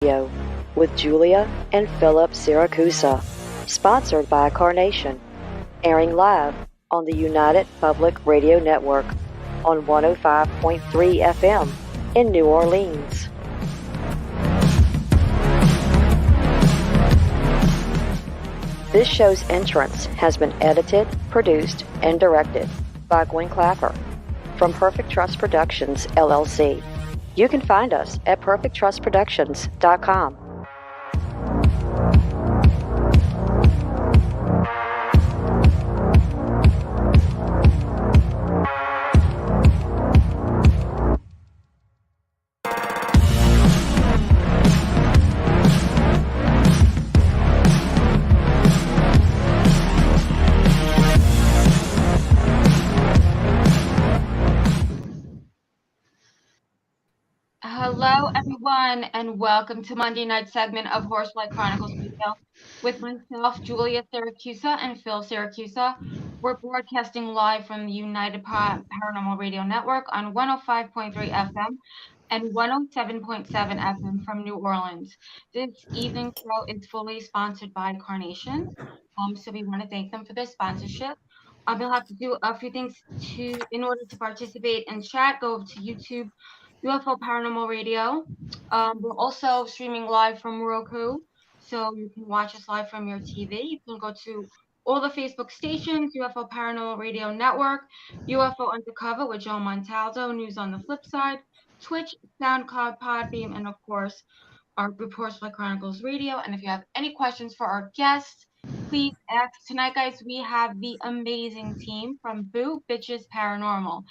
Radio with Julia and Philip Siracusa, sponsored by Carnation, airing live on the United Public Radio Network on 105.3 FM in New Orleans. This show's entrance has been edited, produced, and directed by Gwen Clapper from Perfect Trust Productions, LLC. You can find us at perfecttrustproductions.com. Hello, everyone, and welcome to Monday night segment of Horsefly Chronicles Radio with myself, Julia Siracusa, and Phil Siracusa. We're broadcasting live from the United Paranormal Radio Network on 105.3 FM and 107.7 FM from New Orleans. This evening's show is fully sponsored by Carnation, so we want to thank them for their sponsorship. You'll have to do a few things in order to participate and chat. Go over to YouTube. UFO Paranormal Radio. We're also streaming live from Roku, so you can watch us live from your TV. You can go to all the Facebook stations, UFO Paranormal Radio Network, UFO Undercover with Joe Montaldo, News on the Flip Side, Twitch, SoundCloud, Podbeam, and of course, our group Horsefly Chronicles Radio. And if you have any questions for our guests, please ask. Tonight, guys, we have the amazing team from Boo Bitches Paranormal.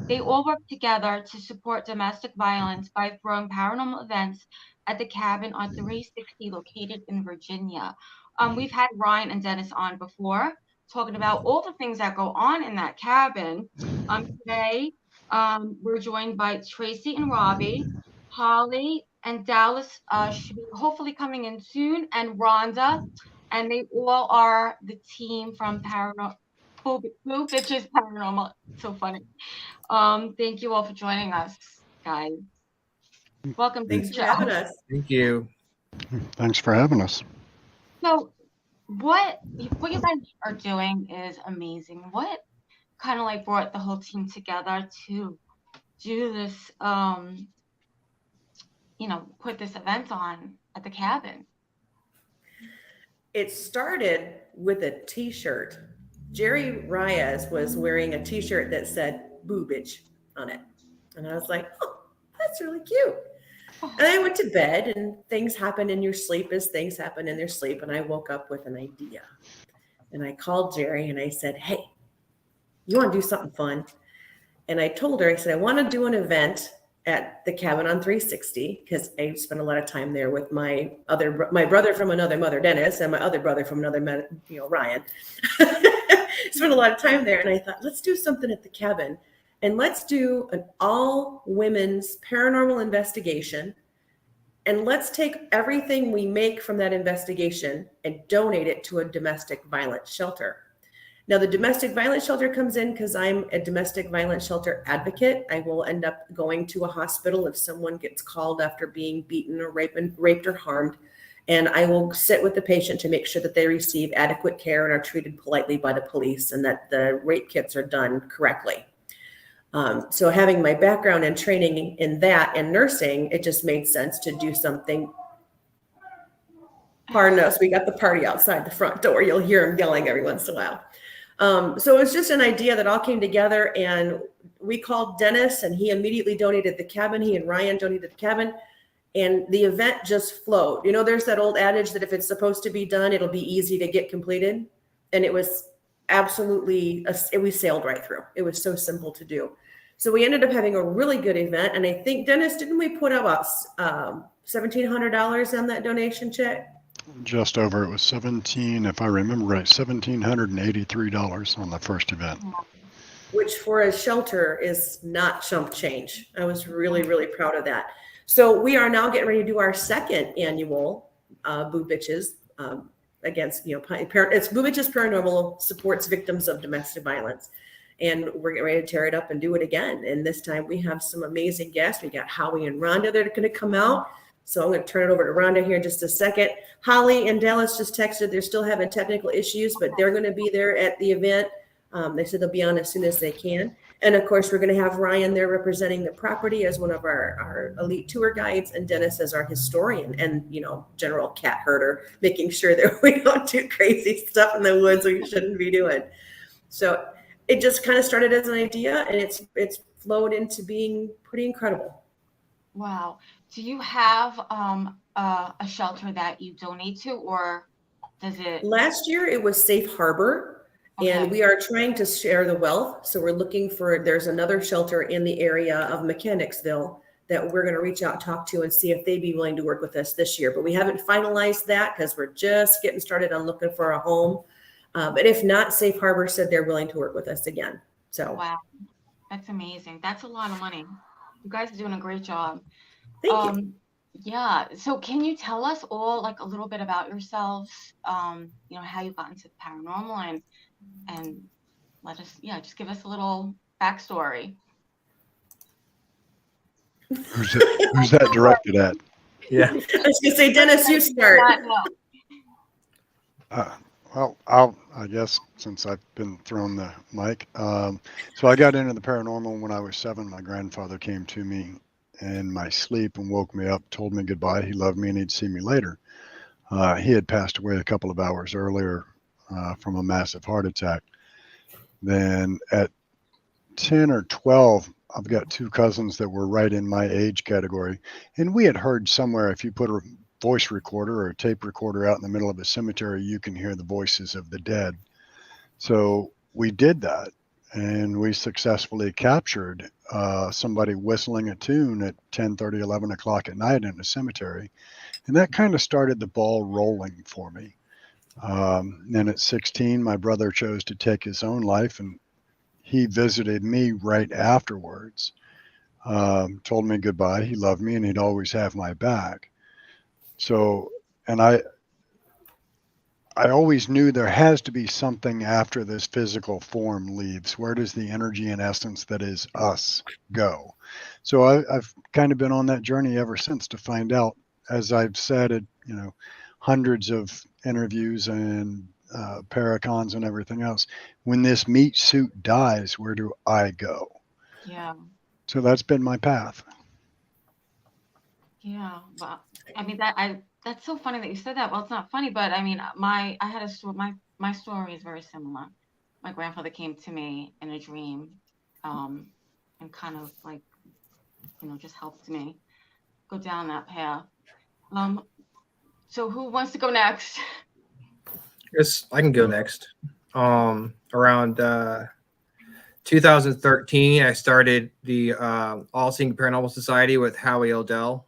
They all work together to support domestic violence by throwing paranormal events at the cabin on 360 located in Virginia. We've had Ryan and Dennis on before talking about all the things that go on in that cabin. Today, we're joined by Tracy and Robbie, Holly and Dallas should be hopefully coming in soon, and Rhonda. And they all are the team from Boo Bitches Paranormal. So funny. Thank you all for joining us, guys. Welcome to the show. Having us. Thank you. Thanks for having us. So, what you guys are doing is amazing. What kind of like brought the whole team together to do this? Put this event on at the cabin. It started with a t-shirt. Jerry Reyes was wearing a t-shirt that said Boo Bitch on it. And I was like, oh, that's really cute. And I went to bed, and things happen in your sleep as things happen in their sleep. And I woke up with an idea. And I called Jerry and I said, hey, you want to do something fun? And I told her, I said, I want to do an event at the cabin on 360, because I spent a lot of time there with my brother from another mother, Dennis, and my other brother from another, Ryan. Spent a lot of time there, and I thought, let's do something at the cabin, and let's do an all women's paranormal investigation, and let's take everything we make from that investigation and donate it to a domestic violence shelter. Now, the domestic violence shelter comes in because I'm a domestic violence shelter advocate. I will end up going to a hospital if someone gets called after being beaten or raped or harmed. And I will sit with the patient to make sure that they receive adequate care and are treated politely by the police, and that the rape kits are done correctly. So having my background and training in that and nursing, it just made sense to do something. Pardon us, we got the party outside the front door. You'll hear them yelling every once in a while. So it was just an idea that all came together, and we called Dennis, and he immediately donated the cabin. He and Ryan donated the cabin, and the event just flowed. There's that old adage that if it's supposed to be done, it'll be easy to get completed. And it was absolutely, we sailed right through. It was so simple to do. So we ended up having a really good event. And I think, Dennis, didn't we put about $1,700 on that donation check? Just over. It was if I remember right, $1,783 on the first event. Which for a shelter is not chump change. I was really, really proud of that. So we are now getting ready to do our second annual Boo Bitches against, it's Boo Bitches Paranormal supports victims of domestic violence. And we're getting ready to tear it up and do it again. And this time we have some amazing guests. We got Howie and Rhonda that are going to come out. So I'm going to turn it over to Rhonda here in just a second. Holly and Dallas just texted they're still having technical issues, but they're going to be there at the event. They said they'll be on as soon as they can. And of course, we're going to have Ryan there representing the property as one of our elite tour guides, and Dennis as our historian and, general cat herder, making sure that we don't do crazy stuff in the woods we shouldn't be doing. So it just kind of started as an idea, and it's flowed into being pretty incredible. Wow. Do you have a shelter that you donate to, or does it? Last year it was Safe Harbor, and we are trying to share the wealth. So we're looking there's another shelter in the area of Mechanicsville that we're going to reach out and talk to and see if they'd be willing to work with us this year. But we haven't finalized that because we're just getting started on looking for a home. But if not, Safe Harbor said they're willing to work with us again. So wow, that's amazing. That's a lot of money. You guys are doing a great job. Thank you. Yeah. So can you tell us all like a little bit about yourselves? How you got into the paranormal and let us, just give us a little backstory. Who's that directed at? Yeah. I was going to say, Dennis, you start. Well, I guess since I've been thrown the mic. So I got into the paranormal when I was 7. My grandfather came to me in my sleep and woke me up, told me goodbye. He loved me and he'd see me later. He had passed away a couple of hours earlier from a massive heart attack. Then at 10 or 12, I've got 2 cousins that were right in my age category. And we had heard somewhere if you put a voice recorder or a tape recorder out in the middle of a cemetery, you can hear the voices of the dead. So we did that, and we successfully captured somebody whistling a tune at 10:30, 11 o'clock at night in a cemetery. And that kind of started the ball rolling for me. Then at 16, my brother chose to take his own life, and he visited me right afterwards, told me goodbye. He loved me and he'd always have my back. So, and I always knew there has to be something after this physical form leaves. Where does the energy and essence that is us go? So I've kind of been on that journey ever since to find out, as I've said at, hundreds of interviews and paracons and everything else, when this meat suit dies, where do I go? Yeah. So that's been my path. Yeah. Well, I mean, that's so funny that you said that. Well, it's not funny, but I mean, I had a story. My story is very similar. My grandfather came to me in a dream, and kind of like, just helped me go down that path. So who wants to go next? Yes, I can go next. Around 2013, I started the All Seeing Paranormal Society with Howie Odell.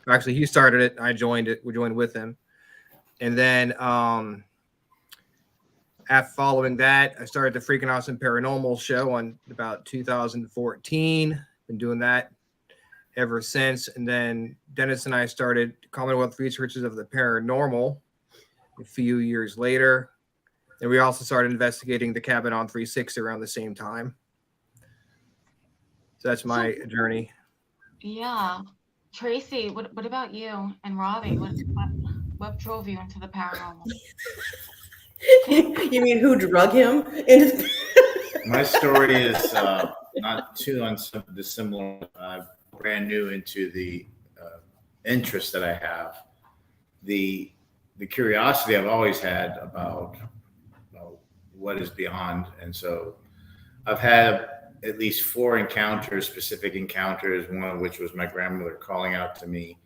Actually, he started it. I joined it. We joined with him. And then after following that, I started the Freaking Awesome Paranormal show on about 2014. Been doing that ever since. And then Dennis and I started Commonwealth Researchers of the Paranormal a few years later. And we also started investigating the cabin on 360 around the same time. So that's my journey. Yeah. Tracy, what about you and Robbie? What drove you into the paranormal? You mean who drug him? My story is not too dissimilar. I'm brand new into the interest that I have. The curiosity I've always had about what is beyond. And so I've had at least 4 specific encounters, one of which was my grandmother calling out to me,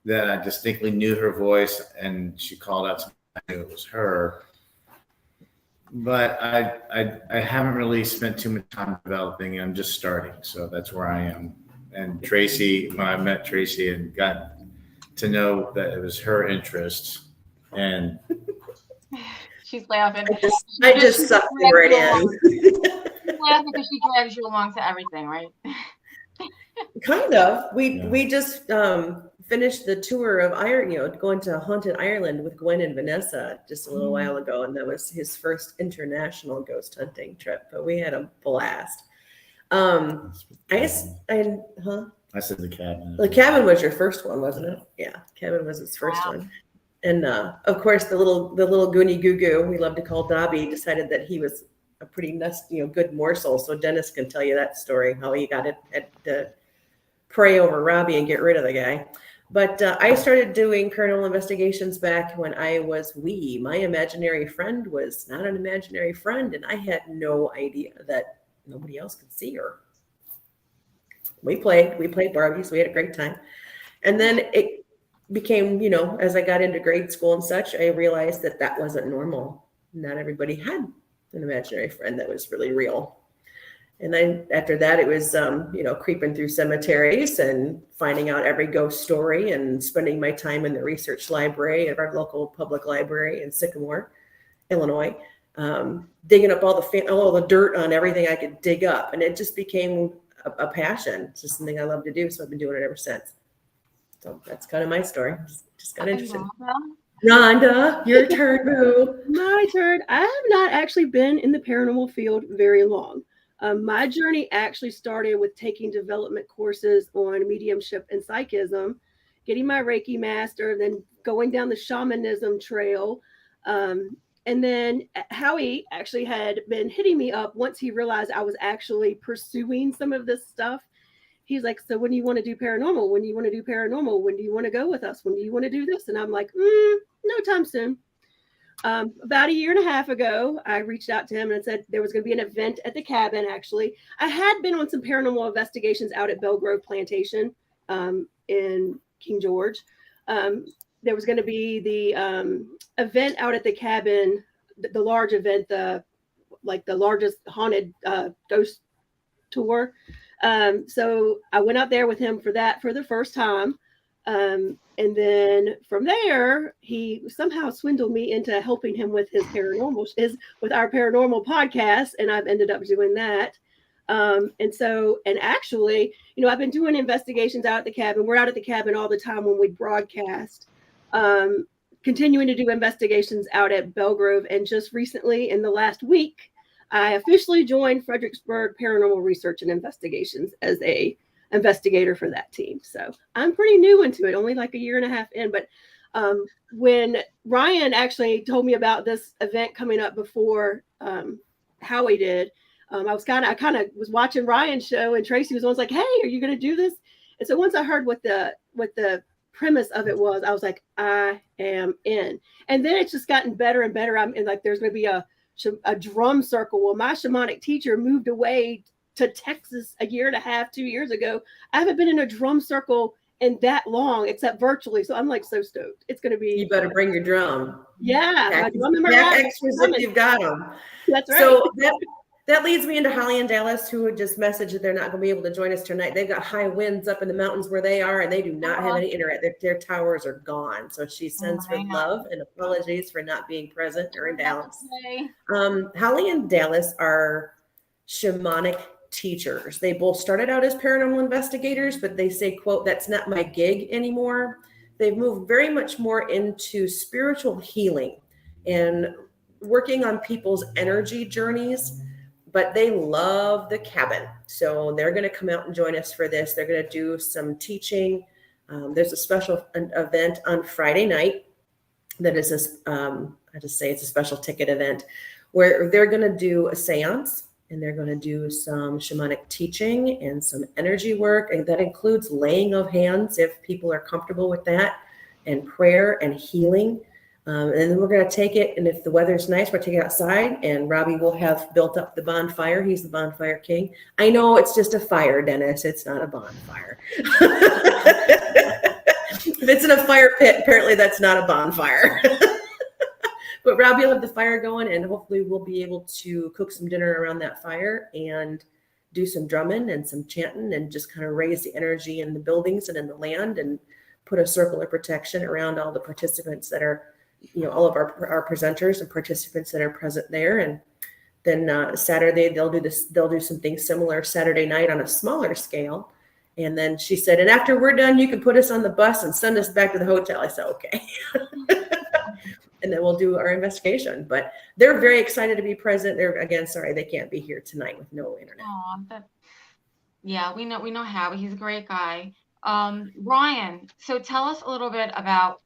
that I distinctly knew her voice, and she called out to me. I knew it was her. But I haven't really spent too much time developing. I'm just starting. So that's where I am. And Tracy, when I met Tracy and got to know that it was her interest, and she's laughing. I just sucked it right in. She's laughing because she drags you along to everything, right? Kind of. We just finished the tour of Ireland, going to Haunted Ireland with Gwen and Vanessa just a little while ago, and that was his first international ghost hunting trip. But we had a blast. I said the cabin. The cabin was your first one, wasn't it? Yeah, cabin was its first one. And of course, the little Goonie Goo Goo, we love to call Dobby, decided that he was a pretty nice, good morsel. So Dennis can tell you that story, how he got it to pray over Robbie and get rid of the guy. But I started doing paranormal investigations back when I was wee. My imaginary friend was not an imaginary friend, and I had no idea that nobody else could see her. We played Barbies. We had a great time. And then it became, as I got into grade school and such, I realized that that wasn't normal. Not everybody had an imaginary friend that was really real. And then after that, it was, creeping through cemeteries and finding out every ghost story and spending my time in the research library at our local public library in Sycamore, Illinois, digging up all the dirt on everything I could dig up. And it just became a passion. It's just something I love to do. So I've been doing it ever since. So that's kind of my story. Just got interested. Rhonda, your turn, Boo. My turn. I have not actually been in the paranormal field very long. My journey actually started with taking development courses on mediumship and psychism, getting my Reiki master, then going down the shamanism trail. And then Howie actually had been hitting me up once he realized I was actually pursuing some of this stuff. He's like, so when do you want to do paranormal? When do you want to do paranormal? When do you want to go with us? When do you want to do this? And I'm like, no time soon. About a year and a half ago, I reached out to him and said there was going to be an event at the cabin. Actually, I had been on some paranormal investigations out at Belgrove Plantation in King George. There was going to be the event out at the cabin, the large event, the largest haunted ghost tour. So I went out there with him for that for the first time. And then from there, he somehow swindled me into helping him with his with our paranormal podcast. And I've ended up doing that. And actually, I've been doing investigations out at the cabin. We're out at the cabin all the time when we broadcast, continuing to do investigations out at Belgrove. And just recently in the last week, I officially joined Fredericksburg Paranormal Research and Investigations as a investigator for that team. So I'm pretty new into it, only like a year and a half in. But when Ryan actually told me about this event coming up before Howie did, I kind of was watching Ryan's show, and Tracy was always like, "Hey, are you going to do this?" And so once I heard what the premise of it was, I was like, I am in. And then it's just gotten better and better. I'm in, like, there's going to be a drum circle. Well, my shamanic teacher moved away to Texas a year and a half, 2 years ago. I haven't been in a drum circle in that long, except virtually. So I'm like so stoked. It's going to be. You better bring your drum. Yeah. Pack extras if you've got them. That's right. So that leads me into Holly and Dallas, who had just messaged that they're not going to be able to join us tonight. They've got high winds up in the mountains where they are, and they do not have any internet. Their towers are gone. So she sends her love and apologies for not being present or in Dallas. Holly and Dallas are shamanic teachers. They both started out as paranormal investigators, but they say, quote, "That's not my gig anymore." They've moved very much more into spiritual healing and working on people's energy journeys, but they love the cabin. So they're going to come out and join us for this. They're going to do some teaching. There's a special event on Friday night that is I just say it's a special ticket event where they're going to do a seance. And they're going to do some shamanic teaching and some energy work. And that includes laying of hands if people are comfortable with that, and prayer and healing. And then we're going to take it. And if the weather's nice, we'll take it outside. And Robbie will have built up the bonfire. He's the bonfire king. I know it's just a fire, Dennis. It's not a bonfire. If it's in a fire pit, apparently that's not a bonfire. But Robbie will have the fire going, and hopefully we'll be able to cook some dinner around that fire and do some drumming and some chanting and just kind of raise the energy in the buildings and in the land and put a circle of protection around all the participants that are, all of our presenters and participants that are present there. And then Saturday they'll do some things similar Saturday night on a smaller scale. And then she said, and after we're done, you can put us on the bus and send us back to the hotel. I said, okay. And then we'll do our investigation. But they're very excited to be present. They're, again, sorry, they can't be here tonight with no internet. Yeah, we know Howie. He's a great guy. Ryan, so tell us a little bit about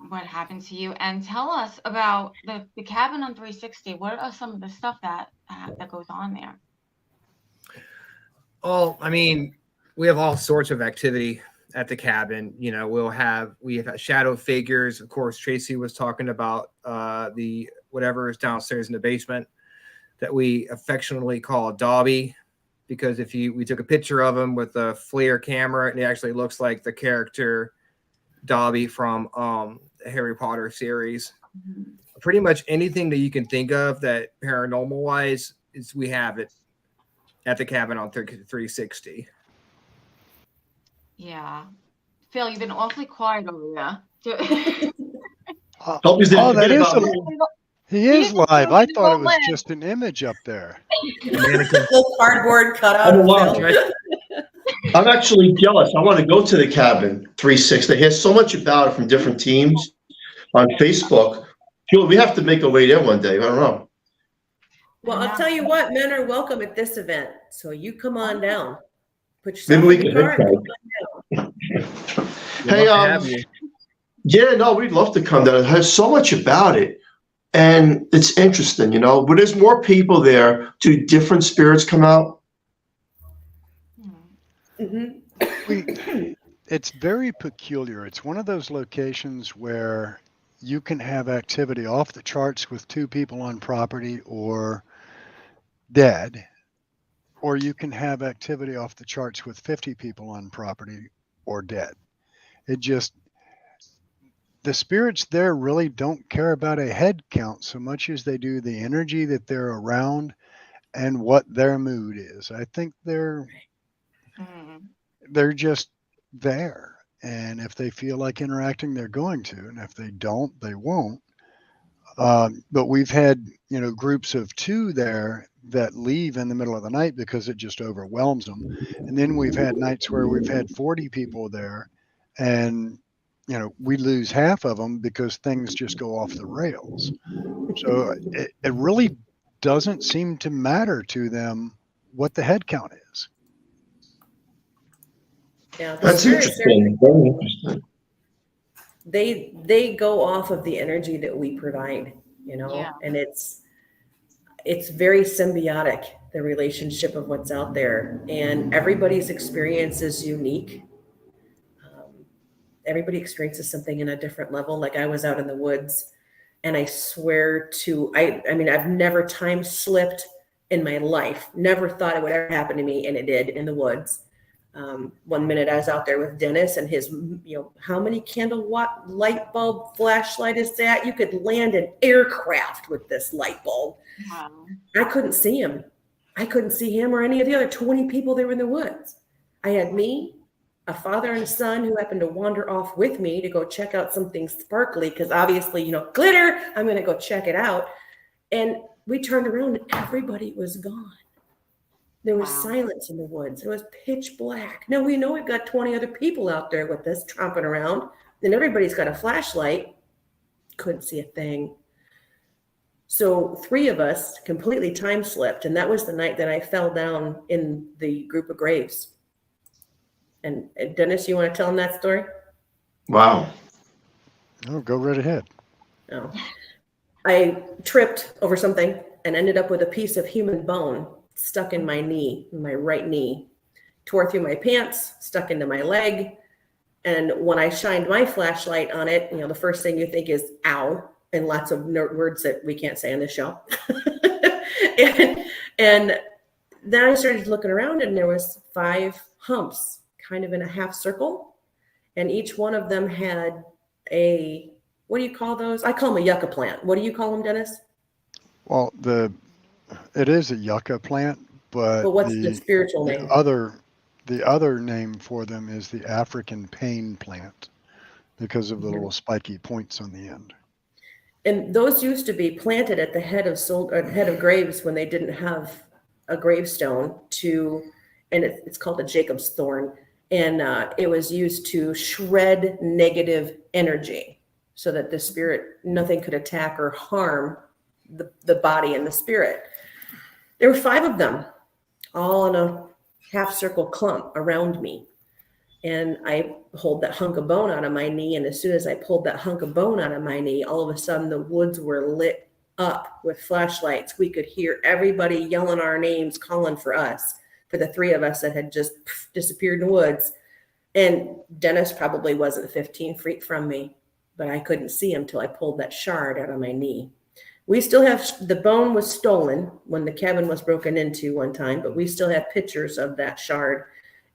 what happened to you, and tell us about the cabin on 360. What are some of the stuff that goes on there? Oh, I mean, we have all sorts of activity at the cabin. You know, we have shadow figures. Of course, Tracy was talking about the whatever is downstairs in the basement that we affectionately call Dobby, because we took a picture of him with a FLIR camera, and it actually looks like the character Dobby from the Harry Potter series. Mm-hmm. Pretty much anything that you can think of that paranormal wise we have it at the cabin on 360. Yeah. Phil, you've been awfully quiet over there. That is he is live. I thought it was live. just an image up there. Little cardboard cutout of Phil. I'm actually jealous. I want to go to the cabin 360. I hear so much about it from different teams on Facebook. We have to make our way there one day. I don't know. Well, I'll tell you what, men are welcome at this event. So you come on down. Put yourself Maybe we in can the car and hitchhike. come Hey, yeah, no, we'd love to come down. It has so much about it. And it's interesting, you know, but there's more people there. Do different spirits come out? Mm-hmm. It's very peculiar. It's one of those locations where you can have activity off the charts with 2 people on property or dead, or you can have activity off the charts with 50 people on property or dead. The spirits there really don't care about a head count so much as they do the energy that they're around and what their mood is. I think they're just there. And if they feel like interacting, they're going to. And if they don't, they won't. But we've had, groups of 2 there that leave in the middle of the night because it just overwhelms them. And then we've had nights where we've had 40 people there and we lose half of them because things just go off the rails. So it really doesn't seem to matter to them what the head count is. Yeah, That's interesting. Very interesting. They go off of the energy that we provide, and it's very symbiotic, the relationship of what's out there, and everybody's experience is unique. Everybody experiences something in a different level. Like I was out in the woods and I swear I mean, I've never time slipped in my life. Never thought it would ever happen to me. And it did in the woods. One minute I was out there with Dennis and his, how many kilowatt light bulb flashlight is that? You could land an aircraft with this light bulb. Wow. I couldn't see him. I couldn't see him or any of the other 20 people that were in the woods. I had me, a father and a son who happened to wander off with me to go check out something sparkly because obviously, glitter, I'm going to go check it out. And we turned around and everybody was gone. There was silence in the woods. It was pitch black. Now we know we've got 20 other people out there with us tromping around. Then everybody's got a flashlight. Couldn't see a thing. So 3 of us completely time slipped. And that was the night that I fell down in the group of graves. And Dennis, you want to tell him that story? Wow. Oh, go right ahead. Oh. I tripped over something and ended up with a piece of human bone stuck in my knee, my right knee, tore through my pants, stuck into my leg. And when I shined my flashlight on it, the first thing you think is ow, and lots of words that we can't say on this show. and then I started looking around and there was 5 humps kind of in a half circle. And each one of them had what do you call those? I call them a yucca plant. What do you call them, Dennis? Well, it is a yucca plant, but what's the spiritual name? The other name for them is the African pain plant because of the little spiky points on the end. And those used to be planted at the head of graves when they didn't have a gravestone and it's called a Jacob's thorn. And it was used to shred negative energy so that the spirit, nothing could attack or harm the body and the spirit. There were 5 of them, all in a half circle clump around me. And I pulled that hunk of bone out of my knee. And as soon as I pulled that hunk of bone out of my knee, all of a sudden the woods were lit up with flashlights. We could hear everybody yelling our names, calling for us, for the three of us that had just disappeared in the woods. And Dennis probably wasn't 15 feet from me, but I couldn't see him till I pulled that shard out of my knee. We still have, the bone was stolen when the cabin was broken into one time, but we still have pictures of that shard.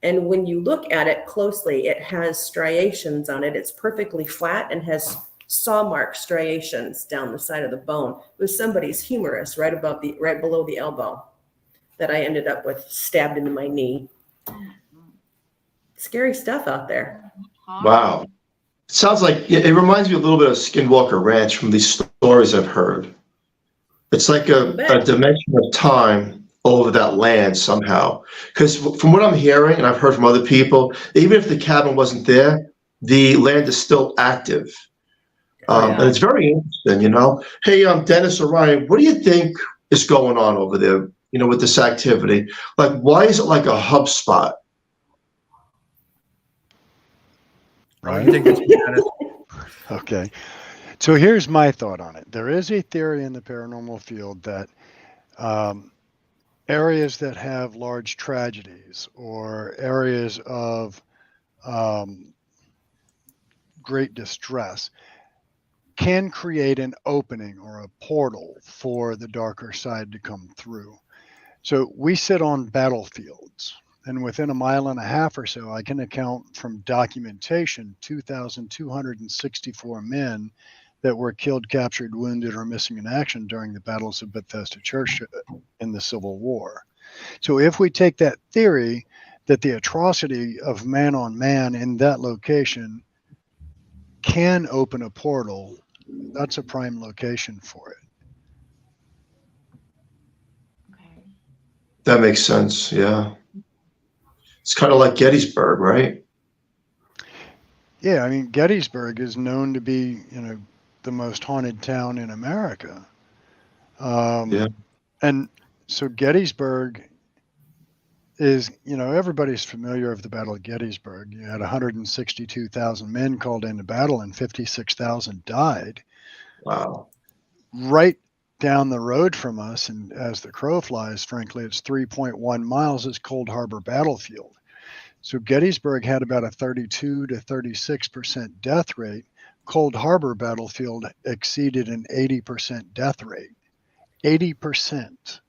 And when you look at it closely, it has striations on it. It's perfectly flat and has saw mark striations down the side of the bone. It was somebody's humerus right below the elbow that I ended up with stabbed into my knee. Scary stuff out there. Wow. It sounds like it reminds me a little bit of Skinwalker Ranch from these stories I've heard. It's like a dimension of time over that land somehow. Because from what I'm hearing, and I've heard from other people, even if the cabin wasn't there, the land is still active. And it's very interesting, you know. Hey, Dennis or Ryan, what do you think is going on over there, you know, with this activity? Like, why is it like a hub spot? Right. Okay. So here's my thought on it. There is a theory in the paranormal field that areas that have large tragedies or areas of great distress can create an opening or a portal for the darker side to come through. So we sit on battlefields. And within a mile and a half or so, I can account from documentation 2,264 men that were killed, captured, wounded, or missing in action during the battles of Bethesda Church in the Civil War. So if we take that theory that the atrocity of man on man in that location can open a portal, that's a prime location for it. That makes sense. Yeah. It's kind of like Gettysburg, right? Yeah, I mean, Gettysburg is known to be, you know, the most haunted town in America. Yeah. And so Gettysburg is, you know, everybody's familiar with the Battle of Gettysburg. You had 162,000 men called into battle and 56,000 died. Wow. Right down the road from us, and as the crow flies, frankly, it's 3.1 miles, is Cold Harbor Battlefield. So Gettysburg had about a 32 to 36% death rate. Cold Harbor Battlefield exceeded an 80% death rate. 80%.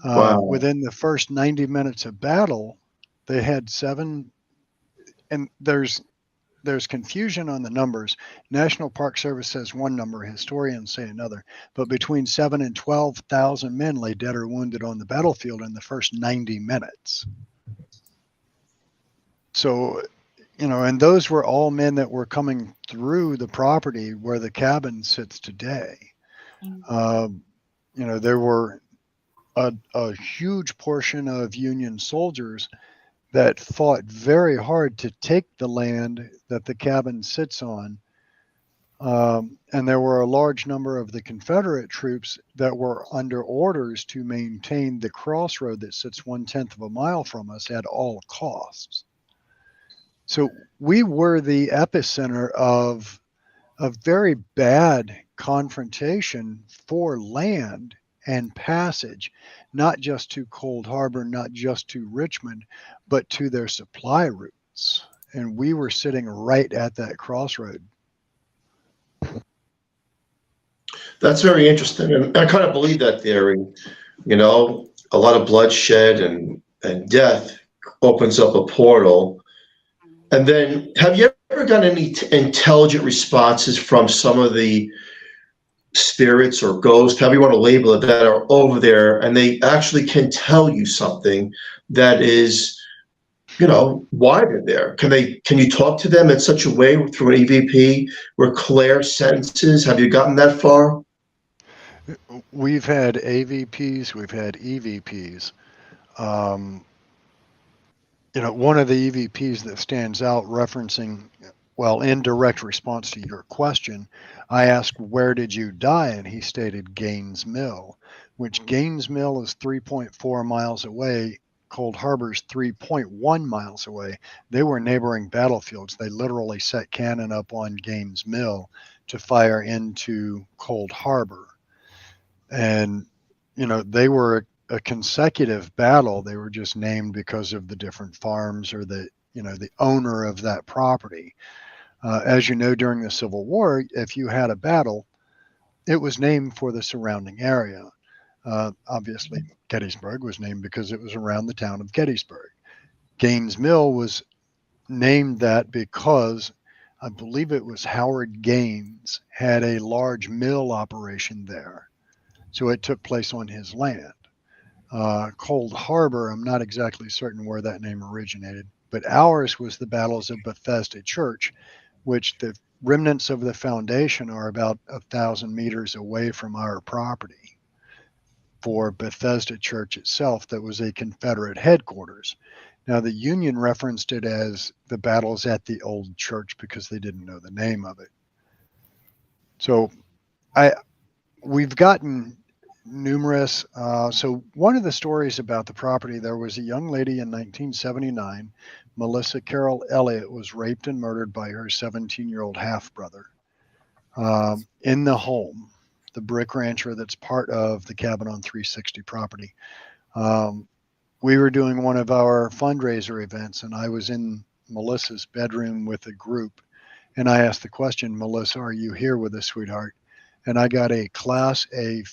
Wow. Within the first 90 minutes of battle, they had 7, and there's confusion on the numbers. National Park Service says one number, historians say another, but between 7 and 12,000 men lay dead or wounded on the battlefield in the first 90 minutes. So, you know, and those were all men that were coming through the property where the cabin sits today. You know, there were a huge portion of Union soldiers that fought very hard to take the land that the cabin sits on. And there were a large number of the Confederate troops that were under orders to maintain the crossroad that sits 1/10 of a mile from us at all costs. So we were the epicenter of a very bad confrontation for land and passage, not just to Cold Harbor, not just to Richmond, but to their supply routes. And we were sitting right at that crossroad. That's very interesting. And I kind of believe that theory. You know, a lot of bloodshed and death opens up a portal. And then, have you ever gotten any intelligent responses from some of the spirits or ghosts, however you want to label it, that are over there, and they actually can tell you something that is, you know, why they're there? Can you talk to them in such a way through an EVP where clear sentences? Have you gotten that far? We've had AVPs, we've had EVPs. You know, one of the EVPs that stands out referencing, well, in direct response to your question, I asked, where did you die? And he stated Gaines Mill, which Gaines Mill is 3.4 miles away Cold Harbor's 3.1 miles away. They were neighboring battlefields. They literally set cannon up on Gaines Mill to fire into Cold Harbor. And, they were a consecutive battle. They were just named because of the different farms or the owner of that property. As you know, during the Civil War, if you had a battle, it was named for the surrounding area. Obviously, Gettysburg was named because it was around the town of Gettysburg. Gaines Mill was named that because I believe it was Howard Gaines had a large mill operation there. So it took place on his land. Cold Harbor, I'm not exactly certain where that name originated, but ours was the battles of Bethesda Church, which the remnants of the foundation are about 1,000 meters away from our property. For Bethesda Church itself, that was a Confederate headquarters. Now, the Union referenced it as the battles at the old church because they didn't know the name of it. So we've gotten numerous. So one of the stories about the property, there was a young lady in 1979, Melissa Carol Elliott, was raped and murdered by her 17-year-old half-brother in the home, the brick rancher that's part of the Cabin on 360 property. We were doing one of our fundraiser events, and I was in Melissa's bedroom with a group, and I asked the question, Melissa, are you here with us, sweetheart? And I got a Class A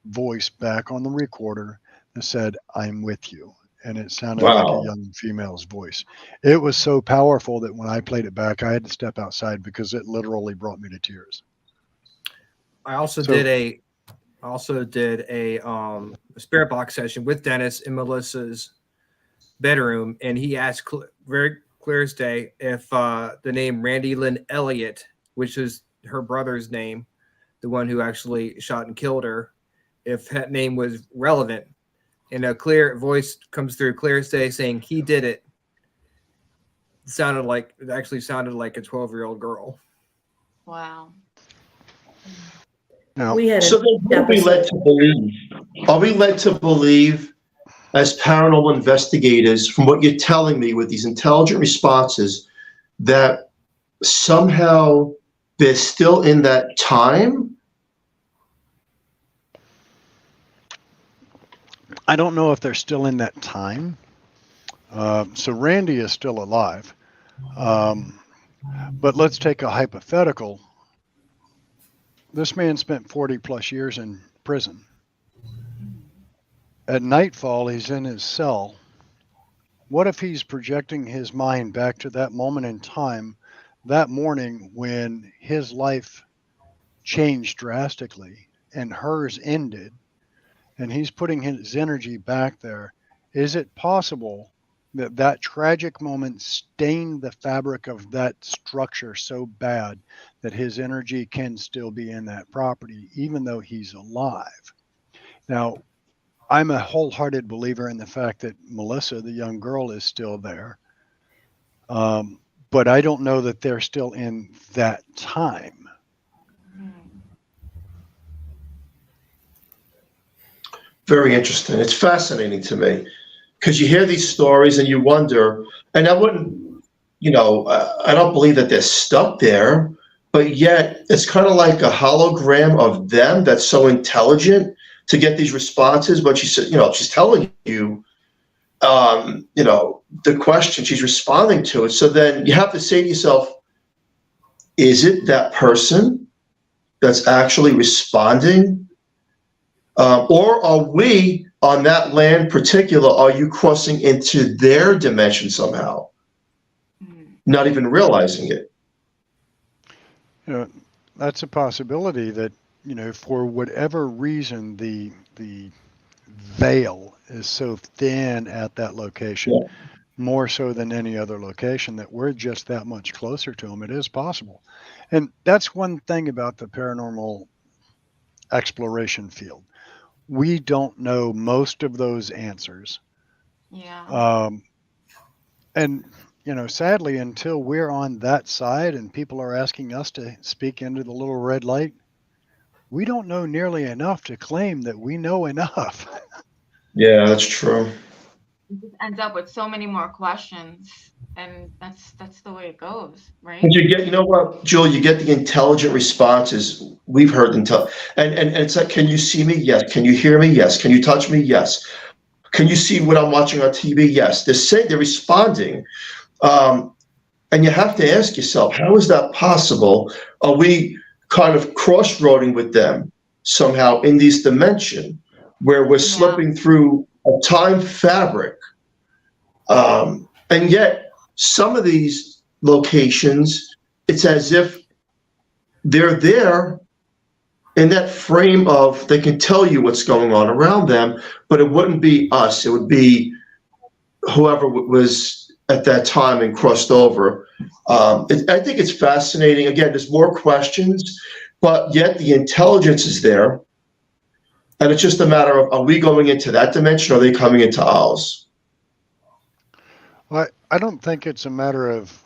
voice back on the recorder that said, I'm with you. And it sounded like a young female's voice. It was so powerful that when I played it back, I had to step outside because it literally brought me to tears. I also did a spirit box session with Dennis in Melissa's bedroom, and he asked very clear as day if the name Randy Lynn Elliott, which is her brother's name, the one who actually shot and killed her, if that name was relevant. And a clear voice comes through clear as day saying he did it. It actually sounded like a 12-year-old girl. Wow. Now, We had So then are we led to believe? Are we led to believe as paranormal investigators, from what you're telling me with these intelligent responses, that somehow they're still in that time? I don't know if they're still in that time. So Randy is still alive. But let's take a hypothetical. This man spent 40 plus years in prison. At nightfall, he's in his cell. What if he's projecting his mind back to that moment in time, that morning when his life changed drastically and hers ended, and he's putting his energy back there? Is it possible that that tragic moment stained the fabric of that structure so bad that his energy can still be in that property, even though he's alive? Now, I'm a wholehearted believer in the fact that Melissa, the young girl, is still there. But I don't know that they're still in that time. Very interesting. It's fascinating to me because you hear these stories and you wonder, and I wouldn't, I don't believe that they're stuck there, but yet it's kind of like a hologram of them that's so intelligent to get these responses. But she said, she's telling you, the question, she's responding to it. So then you have to say to yourself, is it that person that's actually responding? Or are we on that land particular, are you crossing into their dimension somehow? Not even realizing it. That's a possibility that, for whatever reason, the veil is so thin at that location, more so than any other location, that we're just that much closer to them. It is possible. And that's one thing about the paranormal exploration field. We don't know most of those answers. Yeah. And, sadly, until we're on that side and people are asking us to speak into the little red light, we don't know nearly enough to claim that we know enough. Yeah, that's true. you just end up with so many more questions, and that's the way it goes, right? And you know what, Jewel, you get the intelligent responses. We've heard and it's like, can you see me? Yes. Can you hear me? Yes. Can you touch me? Yes. Can you see what I'm watching on TV? Yes. They're responding. And you have to ask yourself, how is that possible? Are we kind of cross-roading with them somehow in this dimension where we're slipping through a time fabric? And yet, some of these locations, it's as if they're there in that frame of they can tell you what's going on around them, but it wouldn't be us. It would be whoever was at that time and crossed over. I think it's fascinating. Again, there's more questions, but yet the intelligence is there. And it's just a matter of, are we going into that dimension or are they coming into ours? Well, I don't think it's a matter of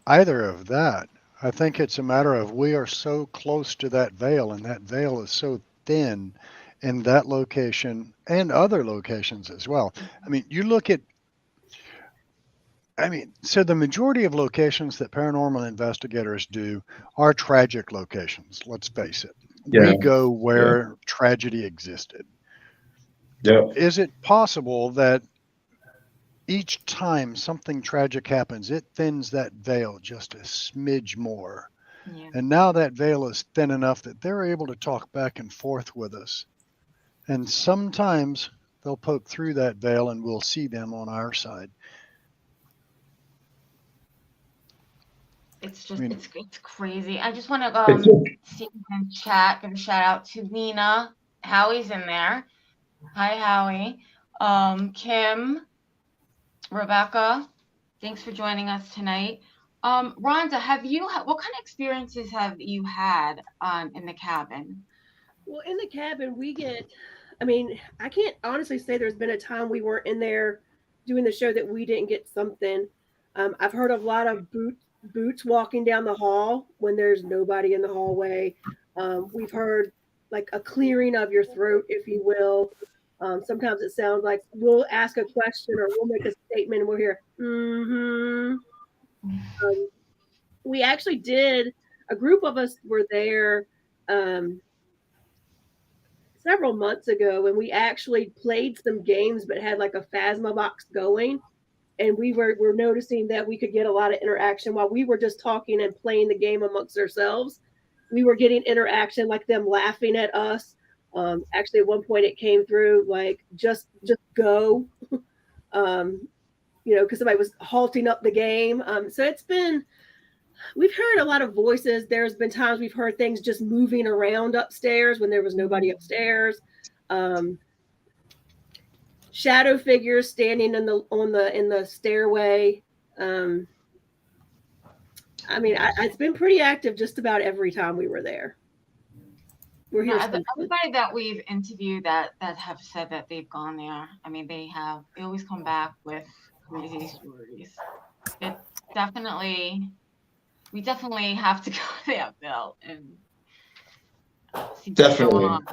either of that. I think it's a matter of we are so close to that veil, and that veil is so thin in that location and other locations as well. I mean, so the majority of locations that paranormal investigators do are tragic locations, let's face it. Yeah. We go where tragedy existed. Yeah. Is it possible that each time something tragic happens, it thins that veil just a smidge more? Yeah. And now that veil is thin enough that they're able to talk back and forth with us. And sometimes they'll poke through that veil and we'll see them on our side. It's just it's crazy. I just want It's to see in chat and shout out to Lena. Howie's in there. Hi, Howie. Kim, Rebecca, thanks for joining us tonight. Rhonda, what kind of experiences have you had in the cabin? Well, in the cabin, I can't honestly say there's been a time we weren't in there doing the show that we didn't get something. I've heard of a lot of boots walking down the hall when there's nobody in the hallway. We've heard like a clearing of your throat, if you will. Sometimes it sounds like we'll ask a question or we'll make a statement and we'll hear, mm-hmm. We actually did, a group of us were there several months ago, and we actually played some games but had like a Phasma box going. And we were noticing that we could get a lot of interaction while we were just talking and playing the game amongst ourselves. We were getting interaction, like them laughing at us. Actually, at one point it came through like just go, because somebody was halting up the game. So we've heard a lot of voices. There's been times we've heard things just moving around upstairs when there was nobody upstairs. Shadow figures standing in the stairway. It's been pretty active just about every time we were there. We're here. Everybody that we've interviewed that have said that they've gone there, they always come back with crazy stories. We definitely have to go there, Bill, and see what's going on.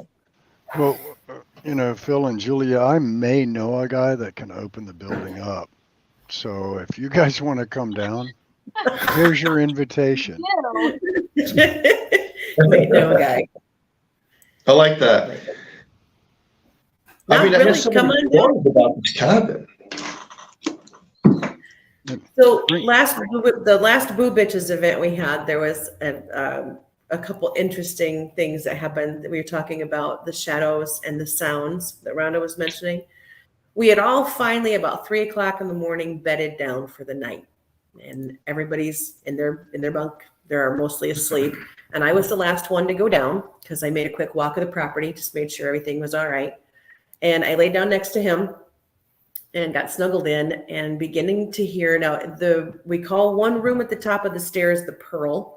Well, Phil and Julia, I may know a guy that can open the building up. So if you guys want to come down, here's your invitation. Wait, no, guy. I like that. Not I really. have so Come many on stories about this cabin. So the last Boo Bitches event we had, there was a couple interesting things that happened. We were talking about the shadows and the sounds that Rhonda was mentioning. We had all finally about 3:00 in the morning bedded down for the night, and everybody's in their bunk. They're mostly asleep, and I was the last one to go down because I made a quick walk of the property, just made sure everything was all right, and I laid down next to him and got snuggled in and beginning to hear. Now, we call one room at the top of the stairs the Pearl.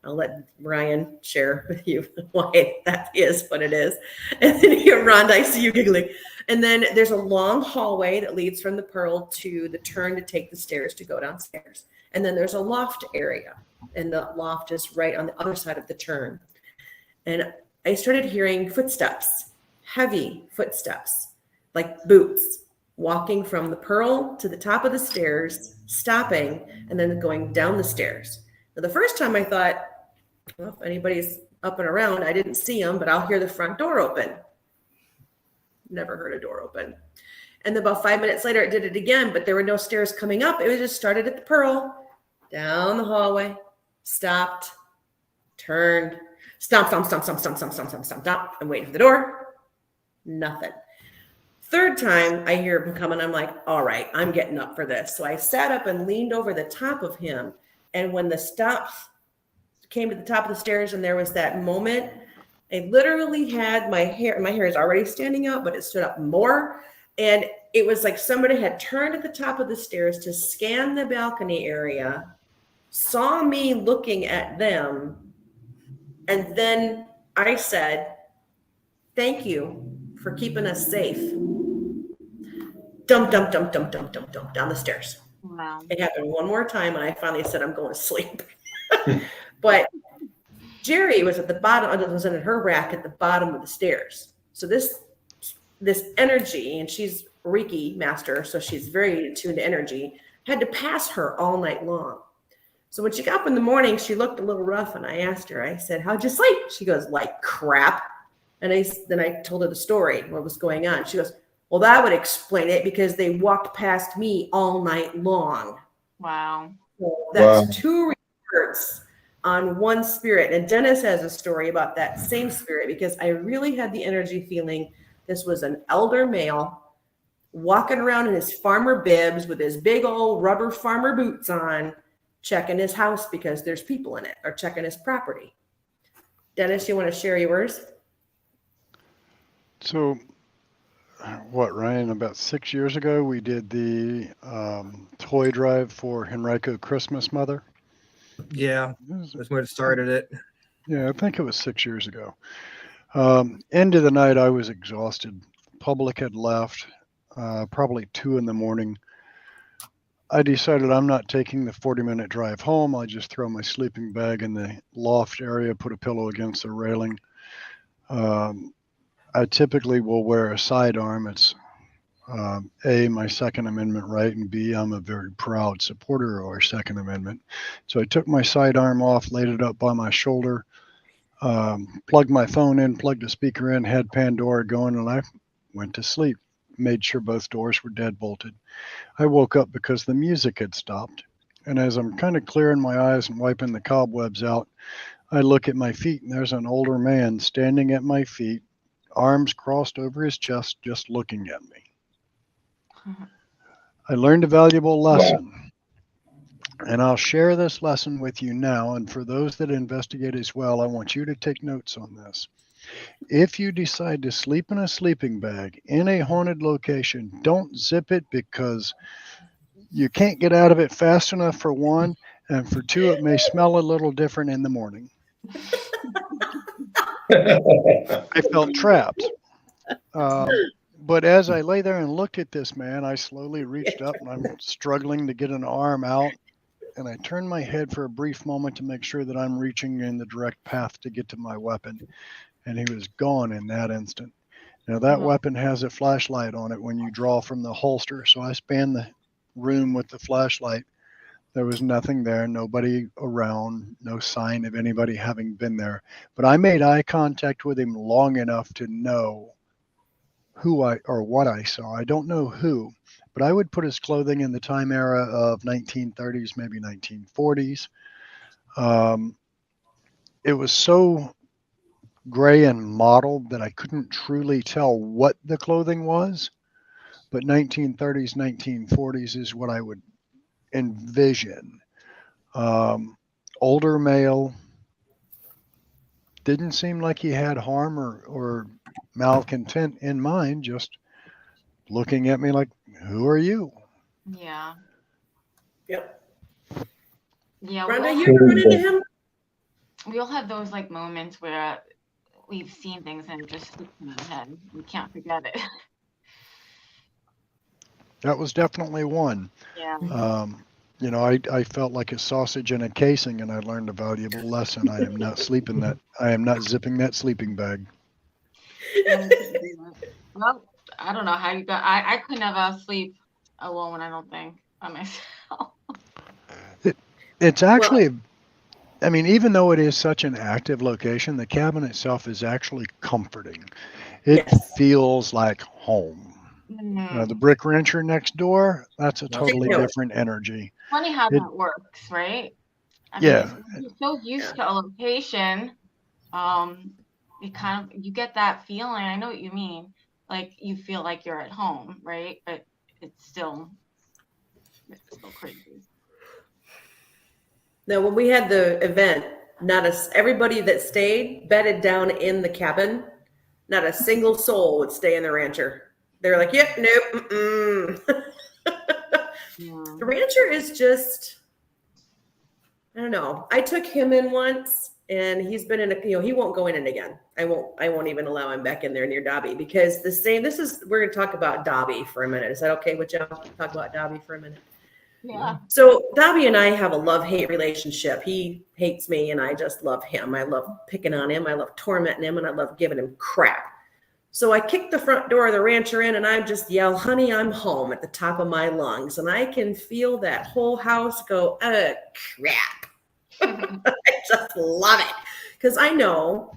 I'll let Brian share with you why that is what it is. And then here, Rhonda, I see you giggling. And then there's a long hallway that leads from the Pearl to the turn to take the stairs to go downstairs. And then there's a loft area, and the loft is right on the other side of the turn. And I started hearing footsteps, heavy footsteps, like boots, walking from the Pearl to the top of the stairs, stopping, and then going down the stairs. Now, the first time I thought, well, if anybody's up and around, I didn't see them, but I'll hear the front door open. Never heard a door open. And then about 5 minutes later, it did it again, but there were no stairs coming up. It was just started at the Pearl, down the hallway, stopped, turned, stomp, and waiting for the door. Nothing. Third time I hear him coming, I'm like, all right, I'm getting up for this. So I sat up and leaned over the top of him. And when the stops came to the top of the stairs and there was that moment, I literally had my hair is already standing up, but it stood up more. And it was like somebody had turned at the top of the stairs to scan the balcony area, saw me looking at them, and then I said, thank you for keeping us safe. Dump, down the stairs. Wow. It happened one more time, and I finally said, I'm going to sleep. But Jerry was at the bottom, was in her rack at the bottom of the stairs. So this energy, and she's Reiki master, so she's very attuned to energy, had to pass her all night long. So when she got up in the morning, she looked a little rough, and I asked her, I said, how'd you sleep? She goes, like crap. And then I told her the story, what was going on. She goes, well, that would explain it because they walked past me all night long. Wow. So that's two reports on one spirit. And Dennis has a story about that same spirit because I really had the energy feeling this was an elder male walking around in his farmer bibs with his big old rubber farmer boots on, checking his house because there's people in it, or checking his property. Dennis, you want to share yours? So, what, Ryan, about 6 years ago, we did the toy drive for Henrico Christmas Mother. Yeah, that's when it started it. Yeah, I think it was 6 years ago. End of the night, I was exhausted. Public had left, probably 2 a.m. I decided I'm not taking the 40-minute drive home. I just throw my sleeping bag in the loft area, put a pillow against the railing. I typically will wear a sidearm. It's A, my Second Amendment right, and B, I'm a very proud supporter of our Second Amendment. So I took my sidearm off, laid it up by my shoulder, plugged my phone in, plugged the speaker in, had Pandora going, and I went to sleep. Made sure both doors were dead bolted. I woke up because the music had stopped. And as I'm kind of clearing my eyes and wiping the cobwebs out, I look at my feet, and there's an older man standing at my feet, arms crossed over his chest, just looking at me. I learned a valuable lesson, and I'll share this lesson with you now. And for those that investigate as well, I want you to take notes on this. If you decide to sleep in a sleeping bag in a haunted location, don't zip it, because you can't get out of it fast enough, for one, and for two, it may smell a little different in the morning. I felt trapped. But as I lay there and looked at this man, I slowly reached up, and I'm struggling to get an arm out. And I turned my head for a brief moment to make sure that I'm reaching in the direct path to get to my weapon. And he was gone in that instant. Now, that weapon has a flashlight on it when you draw from the holster. So I spanned the room with the flashlight. There was nothing there, nobody around, no sign of anybody having been there. But I made eye contact with him long enough to know what I saw. I don't know who, but I would put his clothing in the time era of 1930s, maybe 1940s. It was so gray and mottled that I couldn't truly tell what the clothing was, but 1930s, 1940s is what I would envision. Older male, didn't seem like he had harm or malcontent in mind, just looking at me like, who are you? Yeah. Yep. Yeah. Brenda, you ever run into him? We all have those like moments where we've seen things and it just sticks in our head. We can't forget it. That was definitely one. Yeah. I felt like a sausage in a casing, and I learned a valuable lesson. I am not zipping that sleeping bag. Well, I don't know how you got. I could never sleep alone. I don't think by myself. It's actually, I mean, even though it is such an active location, the cabin itself is actually comforting. It Yes. feels like home. The brick rancher next door, that's a totally note. different energy. Funny how that works, right? I Yeah. mean, you're so used to a location, it kind of, you get that feeling. I know what you mean. Like you feel like you're at home, right? But it's still crazy. Now, when we had the event, everybody that stayed bedded down in the cabin. Not a single soul would stay in the rancher. They're like, yep, nope. The rancher is just, I don't know. I took him in once, and he's been in he won't go in it again. I won't even allow him back in there near Dobby, because we're going to talk about Dobby for a minute. Is that okay with y'all? Talk about Dobby for a minute. Yeah. So Dobby and I have a love-hate relationship. He hates me, and I just love him. I love picking on him. I love tormenting him, and I love giving him crap. So I kick the front door of the rancher in, and I just yell, "Honey, I'm home," at the top of my lungs. And I can feel that whole house go, crap. I just love it, because I know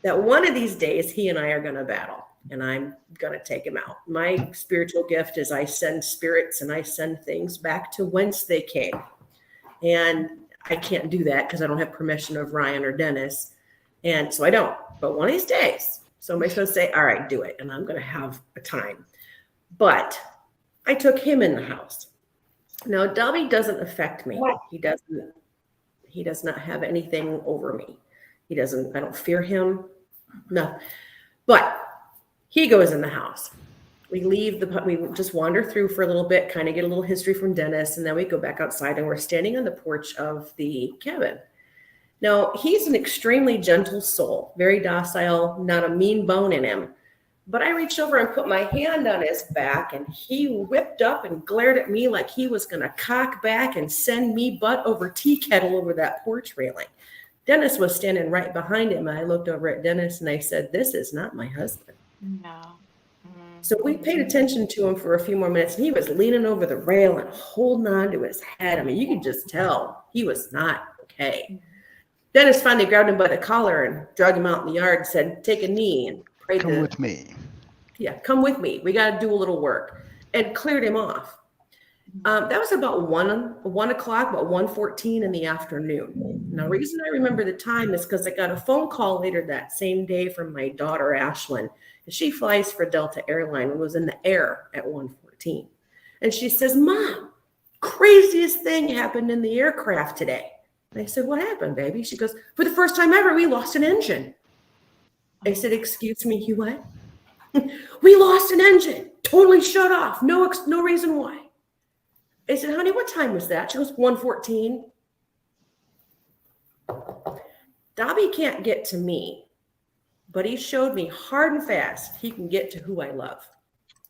that one of these days he and I are going to battle, and I'm going to take him out. My spiritual gift is I send spirits and I send things back to whence they came. And I can't do that because I don't have permission of Ryan or Dennis. And so I don't. But one of these days, somebody's going to say, all right, do it. And I'm going to have a time. But I took him in the house. Now, Dobby doesn't affect me. He does not have anything over me. I don't fear him. No. But he goes in the house. We just wander through for a little bit, kind of get a little history from Dennis, and then we go back outside, and we're standing on the porch of the cabin. Now, he's an extremely gentle soul, very docile, not a mean bone in him. But I reached over and put my hand on his back, and he whipped up and glared at me like he was going to cock back and send me butt over tea kettle over that porch railing. Dennis was standing right behind him, and I looked over at Dennis, and I said, "This is not my husband." No. So we paid attention to him for a few more minutes, and he was leaning over the rail and holding on to his head. I mean, you could just tell he was not okay. Dennis finally grabbed him by the collar and dragged him out in the yard and said, "Take a knee and pray Come with me." Yeah, come with me. We got to do a little work. And cleared him off. That was about 1 o'clock, about 1:14 in the afternoon. Now, the reason I remember the time is because I got a phone call later that same day from my daughter, Ashlyn. She flies for Delta Airline and was in the air at 1:14. And she says, "Mom, craziest thing happened in the aircraft today." And I said, "What happened, baby?" She goes, "For the first time ever, we lost an engine." I said, "Excuse me, you what?" "We lost an engine, totally shut off, no reason why." I said, "Honey, what time was that?" She goes, 1:14. Dobby can't get to me, but he showed me hard and fast he can get to who I love.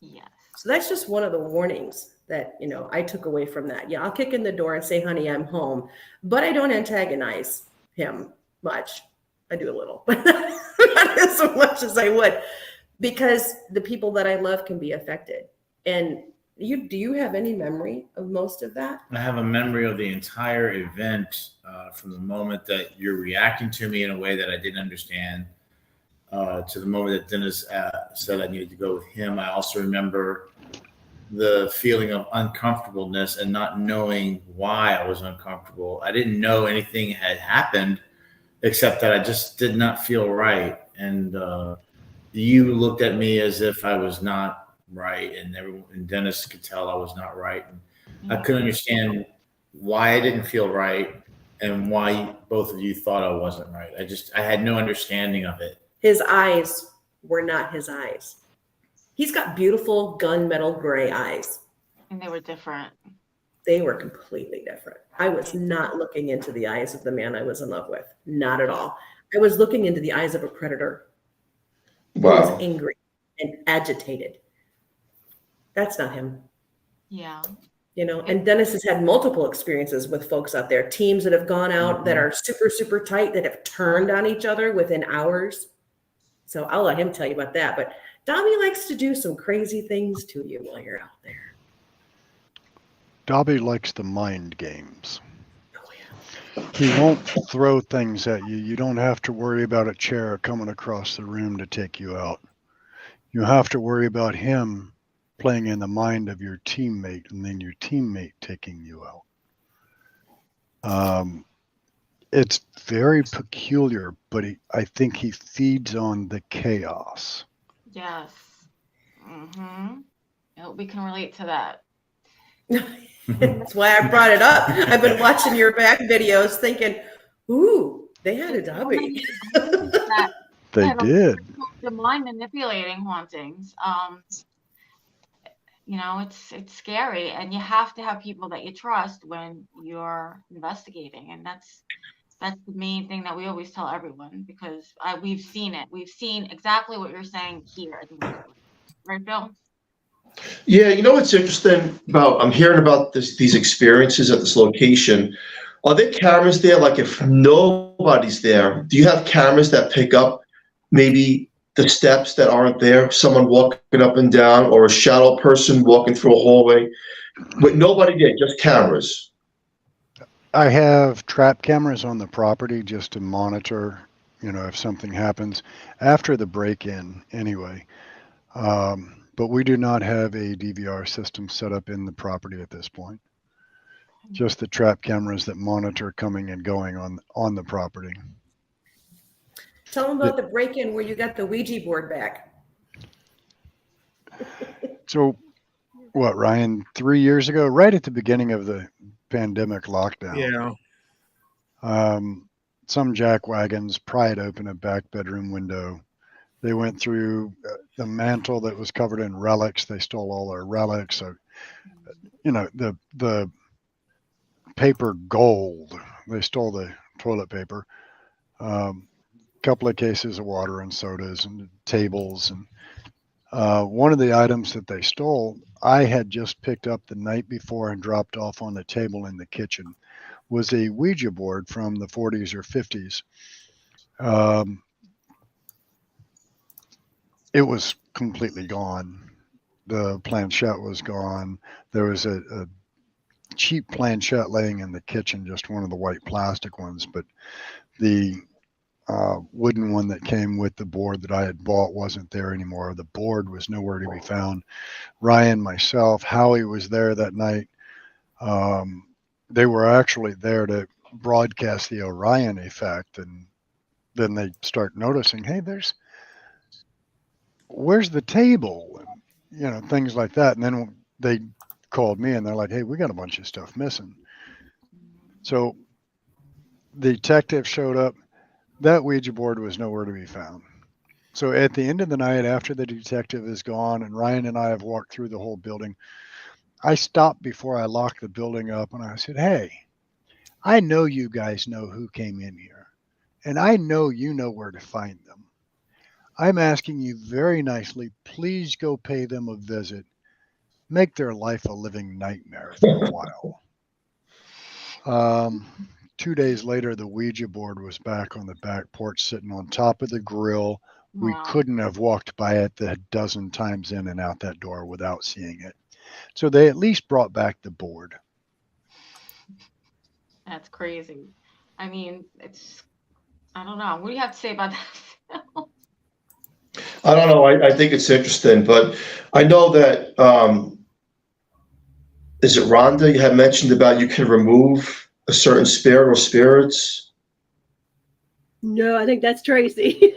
Yes. So that's just one of the warnings that, I took away from that. Yeah, I'll kick in the door and say, "Honey, I'm home," but I don't antagonize him much. I do a little, but not as much as I would, because the people that I love can be affected. And do you have any memory of most of that? I have a memory of the entire event, from the moment that you're reacting to me in a way that I didn't understand, to the moment that Dennis said I needed to go with him. I also remember the feeling of uncomfortableness and not knowing why I was uncomfortable. I didn't know anything had happened, except that I just did not feel right. And you looked at me as if I was not right, and Dennis could tell I was not right. And I couldn't understand why I didn't feel right and why both of you thought I wasn't right. I had no understanding of it. His eyes were not his eyes. He's got beautiful gunmetal gray eyes. And they were different. They were completely different. I was not looking into the eyes of the man I was in love with. Not at all. I was looking into the eyes of a predator. Wow. He was angry and agitated. That's not him. Yeah. And Dennis has had multiple experiences with folks out there, teams that have gone out that are super, super tight, that have turned on each other within hours. So I'll let him tell you about that. But Dobby likes to do some crazy things to you while you're out there. Dobby likes the mind games. Oh, yeah. He won't throw things at you. You don't have to worry about a chair coming across the room to take you out. You have to worry about him playing in the mind of your teammate and then your teammate taking you out. It's very peculiar, but I think he feeds on the chaos. Yes. Mm-hmm. We can relate to that. That's why I brought it up. I've been watching your back videos thinking, ooh, they had a Dobby. They did. The mind manipulating hauntings. It's scary, and you have to have people that you trust when you're investigating, and that's the main thing that we always tell everyone, because we've seen it. We've seen exactly what you're saying here, right, Bill? Yeah, you know what's interesting about, I'm hearing about these experiences at this location. Are there cameras there? Like if nobody's there, do you have cameras that pick up maybe the steps that aren't there, someone walking up and down, or a shadow person walking through a hallway with nobody there, just cameras? I have trap cameras on the property just to monitor, if something happens after the break-in anyway. But we do not have a DVR system set up in the property at this point. Just the trap cameras that monitor coming and going on the property. Tell them about the break-in where you got the Ouija board back. So, what, Ryan, 3 years ago, right at the beginning of the pandemic lockdown. Yeah. Some jackwagons pried open a back bedroom window. They went through the mantle that was covered in relics. They stole all our relics. So, the paper gold. They stole the toilet paper. Couple of cases of water and sodas and tables. And one of the items that they stole, I had just picked up the night before and dropped off on the table in the kitchen, was a Ouija board from the 40s or 50s. It was completely gone. The planchette was gone. There was a cheap planchette laying in the kitchen, just one of the white plastic ones, but the wooden one that came with the board that I had bought wasn't there anymore. The board was nowhere to be found. Ryan, myself, Howie was there that night. They were actually there to broadcast the Orion effect, and then they start noticing, hey, where's the table? And, things like that. And then they called me and they're like, hey, we got a bunch of stuff missing. So the detective showed up. That Ouija board was nowhere to be found. So at the end of the night, after the detective is gone and Ryan and I have walked through the whole building, I stopped before I locked the building up and I said, hey, I know you guys know who came in here, and I know you know where to find them. I'm asking you very nicely, please go pay them a visit. Make their life a living nightmare for a while. 2 days later, the Ouija board was back on the back porch sitting on top of the grill. Wow. We couldn't have walked by it a dozen times in and out that door without seeing it. So they at least brought back the board. That's crazy. I mean, I don't know. What do you have to say about that? I don't know. I think it's interesting, but I know that, is it Rhonda you had mentioned about you can remove a certain spirit or spirits? No, I think that's Tracy.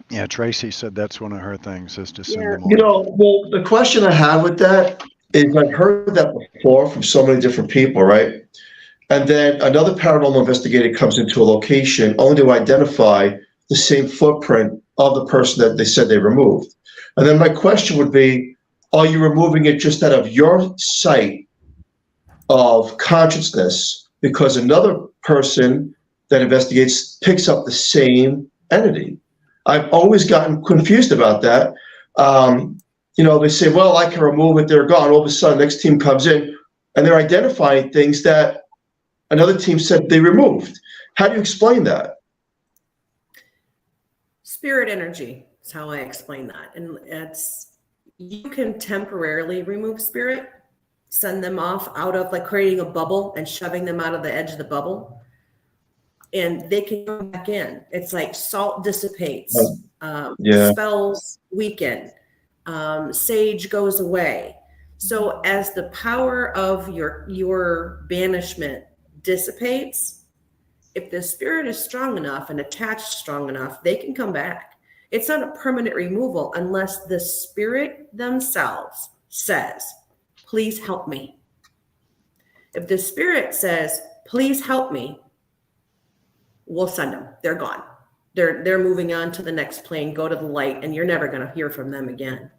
Yeah, Tracy said that's one of her things, is to send them You on. know, well, the question I have with that is I've heard that before from so many different people, right? And then another paranormal investigator comes into a location only to identify the same footprint of the person that they said they removed. And then my question would be, are you removing it just out of your sight of consciousness because another person that investigates picks up the same entity? I've always gotten confused about that. They say, well, I can remove it, they're gone. All of a sudden, next team comes in and they're identifying things that another team said they removed. How do you explain that? Spirit energy is how I explain that. And you can temporarily remove spirit, send them off out of, like, creating a bubble and shoving them out of the edge of the bubble. And they can come back in. It's like salt dissipates, Yeah. spells weaken, sage goes away. So as the power of your banishment dissipates, if the spirit is strong enough and attached strong enough, they can come back. It's not a permanent removal unless the spirit themselves says, please help me. If the spirit says, please help me, we'll send them. They're gone. They're moving on to the next plane, go to the light, and you're never going to hear from them again.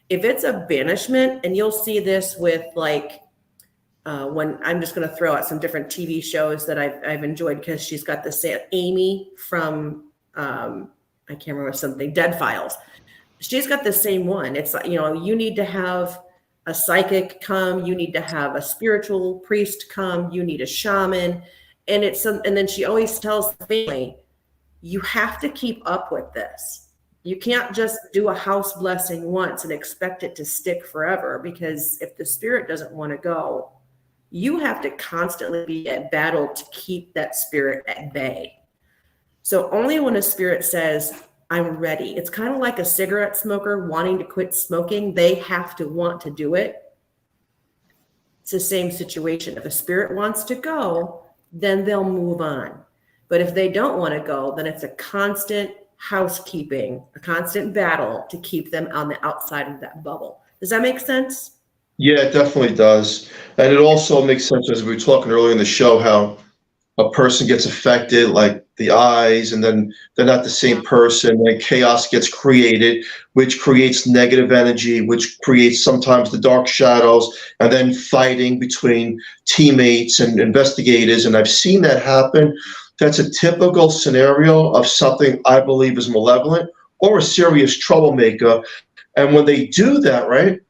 If it's a banishment, and you'll see this with, like, when I'm just going to throw out some different TV shows that I've enjoyed, because she's got this Amy from, I can't remember something, Dead Files. She's got the same one. It's like, you need to have a psychic come, you need to have a spiritual priest come, you need a shaman. And and then she always tells the family, you have to keep up with this. You can't just do a house blessing once and expect it to stick forever, because if the spirit doesn't want to go, you have to constantly be at battle to keep that spirit at bay. So only when a spirit says, I'm ready, it's kind of like a cigarette smoker wanting to quit smoking. They have to want to do it. It's the same situation. If a spirit wants to go, then they'll move on. But if they don't want to go, then it's a constant housekeeping, a constant battle to keep them on the outside of that bubble. Does that make sense? Yeah, it definitely does. And it also makes sense, as we were talking earlier in the show, how a person gets affected, like the eyes, and then they're not the same person. Then chaos gets created, which creates negative energy, which creates sometimes the dark shadows, and then fighting between teammates and investigators. And I've seen that happen. That's a typical scenario of something I believe is malevolent or a serious troublemaker. And when they do that, right,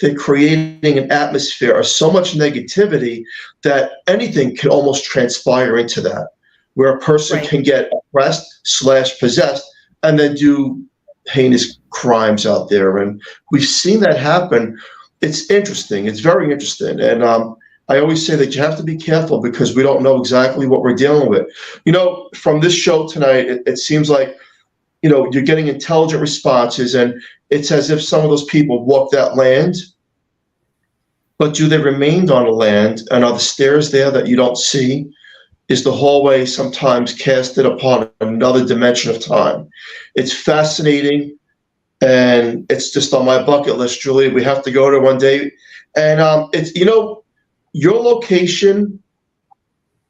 they're creating an atmosphere of so much negativity that anything can almost transpire into that, where a person Right. can get oppressed / possessed and then do heinous crimes out there. And we've seen that happen. It's interesting. It's very interesting. And I always say that you have to be careful, because we don't know exactly what we're dealing with. From this show tonight, it seems like, you're getting intelligent responses, and it's as if some of those people walked that land. But do they remain on the land? And are the stairs there that you don't see? Is the hallway sometimes casted upon another dimension of time? It's fascinating, and it's just on my bucket list, Julie. We have to go to one day. And it's, your location,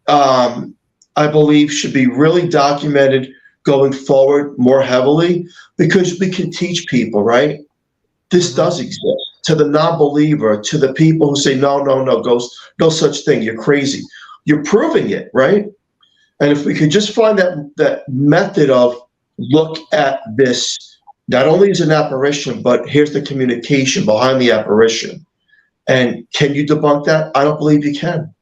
I believe, should be really documented going forward more heavily, because we can teach people, right? This does exist. To the non-believer, to the people who say, no, ghost, no such thing, you're crazy. You're proving it, right? And if we could just find that method of, look at this, not only as an apparition, but here's the communication behind the apparition. And can you debunk that? I don't believe you can.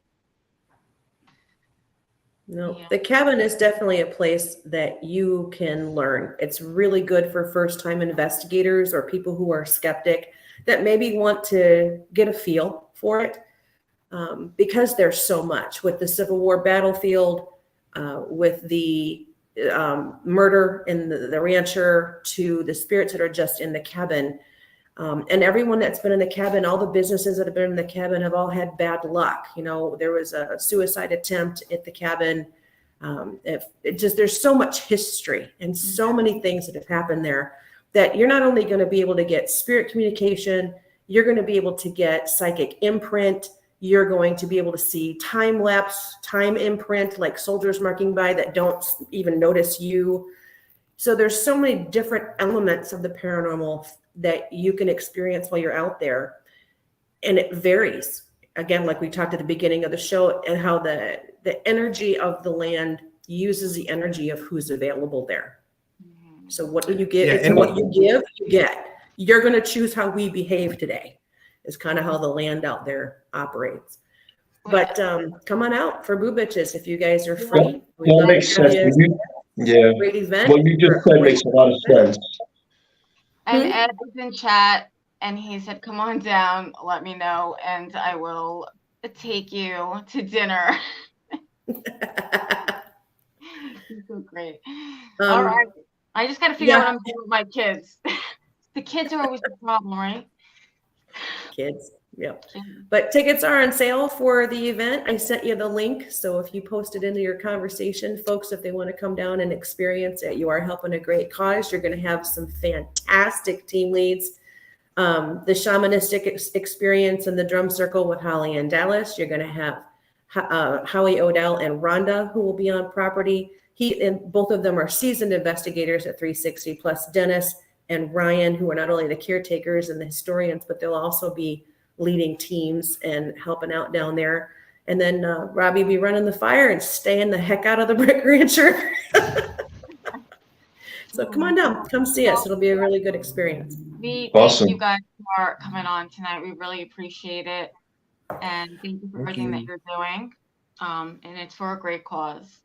No, Yeah. the cabin is definitely a place that you can learn. It's really good for first-time investigators or people who are skeptic that maybe want to get a feel for it, because there's so much with the Civil War battlefield, with the murder in the rancher, to the spirits that are just in the cabin. And everyone that's been in the cabin, all the businesses that have been in the cabin have all had bad luck. There was a suicide attempt at the cabin. There's so much history and so many things that have happened there, that you're not only going to be able to get spirit communication, you're going to be able to get psychic imprint. You're going to be able to see time lapse, time imprint, like soldiers marking by that don't even notice you. So there's so many different elements of the paranormal that you can experience while you're out there. And it varies. Again, like we talked at the beginning of the show, and how the energy of the land uses the energy of who's available there. So what do you get? Yeah, It's and what you give, you get. You're going to choose how we behave today, is kind of how the land out there operates. But come on out for Boo Bitches if you guys are free. We'd That love to makes have sense. you. Yeah. Great event. What you just said makes a lot of sense. And Ed was in chat, and he said, "Come on down, let me know, and I will take you to dinner." He's so great. All right, I just got to figure out what I'm doing with my kids. The kids are always the problem, right? Kids. Yep. But tickets are on sale for the event. I sent you the link. So if you post it into your conversation, folks, if they want to come down and experience it, you are helping a great cause. You're going to have some fantastic team leads. The shamanistic experience in the drum circle with Holly and Dallas. You're going to have Howie Odell and Rhonda, who will be on property. Both of them are seasoned investigators at 360, plus Dennis and Ryan, who are not only the caretakers and the historians, but they'll also be leading teams and helping out down there. And then Robbie will be running the fire and staying the heck out of the brick rancher. So come on down, come see us. It'll be a really good experience. Awesome. Thank you guys for coming on tonight. We really appreciate it. And thank you for everything that you're doing. And it's for a great cause.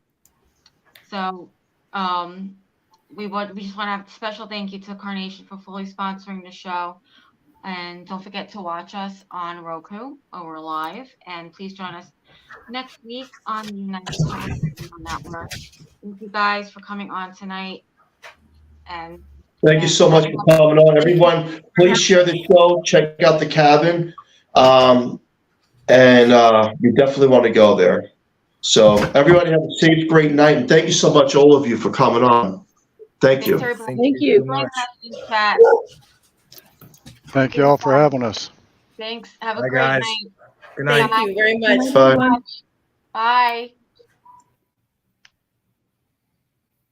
So we just want to have a special thank you to Carnation for fully sponsoring the show. And don't forget to watch us on Roku or live. And please join us next week on the United Public Radio Network. Thank you guys for coming on tonight. And thank you so much for coming on, everyone. Please share the show. Check out the cabin, and you definitely want to go there. So, everybody have a safe, great night, and thank you so much, all of you, for coming on. Thank you. Thank you. Thank you all for having us. Thanks. Have a Bye, great guys. night. Good night. Thank you very much. Bye. Bye.